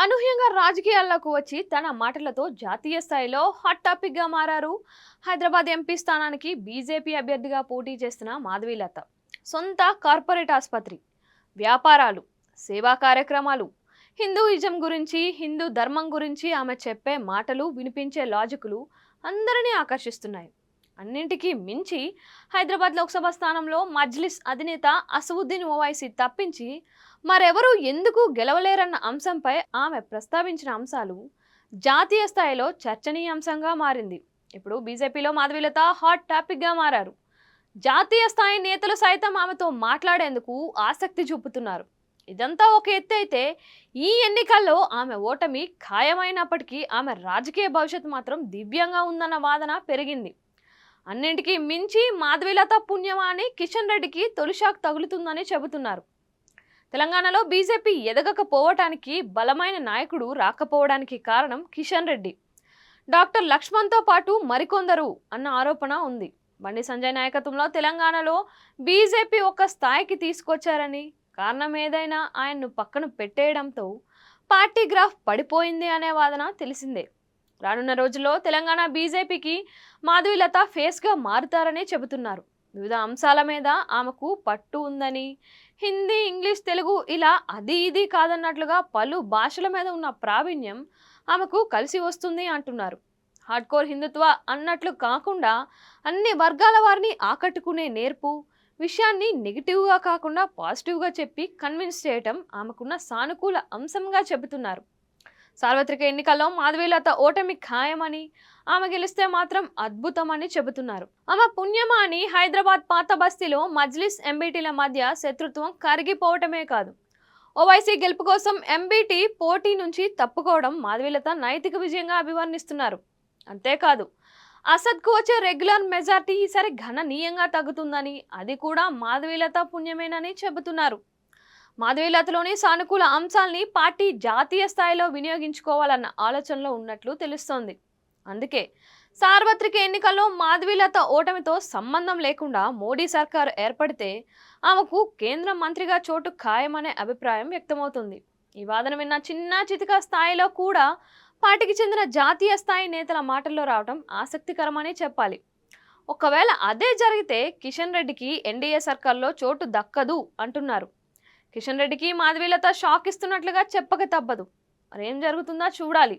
అనూహ్యంగా రాజకీయాల్లోకి వచ్చి తన మాటలతో జాతీయ స్థాయిలో హాట్ టాపిక్ గా మారారు. హైదరాబాద్ ఎంపీ స్థానానికి బీజేపీ అభ్యర్థిగా పోటీ చేస్తున్న మాధవీలత సొంత కార్పొరేట్ ఆసుపత్రి, వ్యాపారాలు, సేవా కార్యక్రమాలు, హిందూయిజం గురించి, హిందూ ధర్మం గురించి ఆమె చెప్పే మాటలు, వినిపించే లాజికులు అందరినీ ఆకర్షిస్తున్నాయి. అన్నింటికీ మించి హైదరాబాద్ లోక్సభ స్థానంలో మజ్లిస్ అధినేత అసదుద్దీన్ ఓవైసీ తప్పించి మరెవరూ ఎందుకు గెలవలేరన్న అంశంపై ఆమె ప్రస్తావించిన అంశాలు జాతీయ స్థాయిలో చర్చనీయాంశంగా మారింది. ఇప్పుడు బీజేపీలో మాధవీలత హాట్ టాపిక్గా మారారు. జాతీయ స్థాయి నేతలు సైతం ఆమెతో మాట్లాడేందుకు ఆసక్తి చూపుతున్నారు. ఇదంతా ఒక ఎత్తు అయితే, ఈ ఎన్నికల్లో ఆమె ఓటమి ఖాయమైనప్పటికీ ఆమె రాజకీయ భవిష్యత్తు మాత్రం దివ్యంగా ఉందన్న వాదన పెరిగింది. అన్నింటికీ మించి మాధవీలత పుణ్యమా అని కిషన్ రెడ్డికి తొలి షాక్ తగులుతుందని చెబుతున్నారు. తెలంగాణలో బీజేపీ ఎదగకపోవటానికి, బలమైన నాయకుడు రాకపోవడానికి కారణం కిషన్ రెడ్డి, డాక్టర్ లక్ష్మణ్తో పాటు మరికొందరు అన్న ఆరోపణ ఉంది. బండి సంజయ్ నాయకత్వంలో తెలంగాణలో బీజేపీ ఒక స్థాయికి తీసుకొచ్చారని, కారణం ఏదైనా ఆయన్ను పక్కన పెట్టేయడంతో పార్టీ గ్రాఫ్ పడిపోయింది అనే వాదన తెలిసిందే. రానున్న రోజుల్లో తెలంగాణ బీజేపీకి మాధవీలత ఫేస్గా మారుతారని చెబుతున్నారు. వివిధ అంశాల మీద ఆమెకు పట్టు ఉందని, హిందీ, ఇంగ్లీష్, తెలుగు ఇలా అది ఇది కాదన్నట్లుగా పలు భాషల మీద ఉన్న ప్రావీణ్యం ఆమెకు కలిసి వస్తుంది అంటున్నారు. హార్డ్కోర్ హిందుత్వ అన్నట్లు కాకుండా అన్ని వర్గాల వారిని ఆకట్టుకునే నేర్పు, విషయాన్ని నెగిటివ్గా కాకుండా పాజిటివ్గా చెప్పి కన్విన్స్ చేయటం ఆమెకున్న సానుకూల అంశంగా చెబుతున్నారు. సార్వత్రిక ఎన్నికల్లో మాధవీలత ఓటమి ఖాయమని, ఆమె గెలిస్తే మాత్రం అద్భుతమని చెబుతున్నారు. ఆమె పుణ్యమా అని హైదరాబాద్ పాత బస్తీలో మజ్లిస్ ఎంబీటీల మధ్య శత్రుత్వం కరిగిపోవటమే కాదు, ఓవైసీ గెలుపు కోసం ఎంబీటీ పోటీ నుంచి తప్పుకోవడం మాధవీలత నైతిక విజయంగా అభివర్ణిస్తున్నారు. అంతేకాదు, అసద్కు వచ్చే రెగ్యులర్ మెజార్టీ ఈసారి గణనీయంగా తగ్గుతుందని, అది కూడా మాధవీలత పుణ్యమేనని చెబుతున్నారు. మాధవీలతలోని సానుకూల అంశాల్ని పార్టీ జాతీయ స్థాయిలో వినియోగించుకోవాలన్న ఆలోచనలో ఉన్నట్లు తెలుస్తోంది. అందుకే సార్వత్రిక ఎన్నికల్లో మాధవీలత ఓటమితో సంబంధం లేకుండా మోడీ సర్కారు ఏర్పడితే ఆమెకు కేంద్ర మంత్రిగా చోటు ఖాయమనే అభిప్రాయం వ్యక్తమవుతుంది. ఈ వాదన విన్న చిన్న చితిక స్థాయిలో కూడా పార్టీకి చెందిన జాతీయ స్థాయి నేతల మాటల్లో రావడం ఆసక్తికరమని చెప్పాలి. ఒకవేళ అదే జరిగితే కిషన్ రెడ్డికి ఎన్డీఏ సర్కార్లో చోటు దక్కదు అంటున్నారు. కిషన్ రెడ్డికి మాధవీలత షాక్ ఇస్తున్నట్లుగా చెప్పక తప్పదు. మరేం జరుగుతుందో చూడాలి.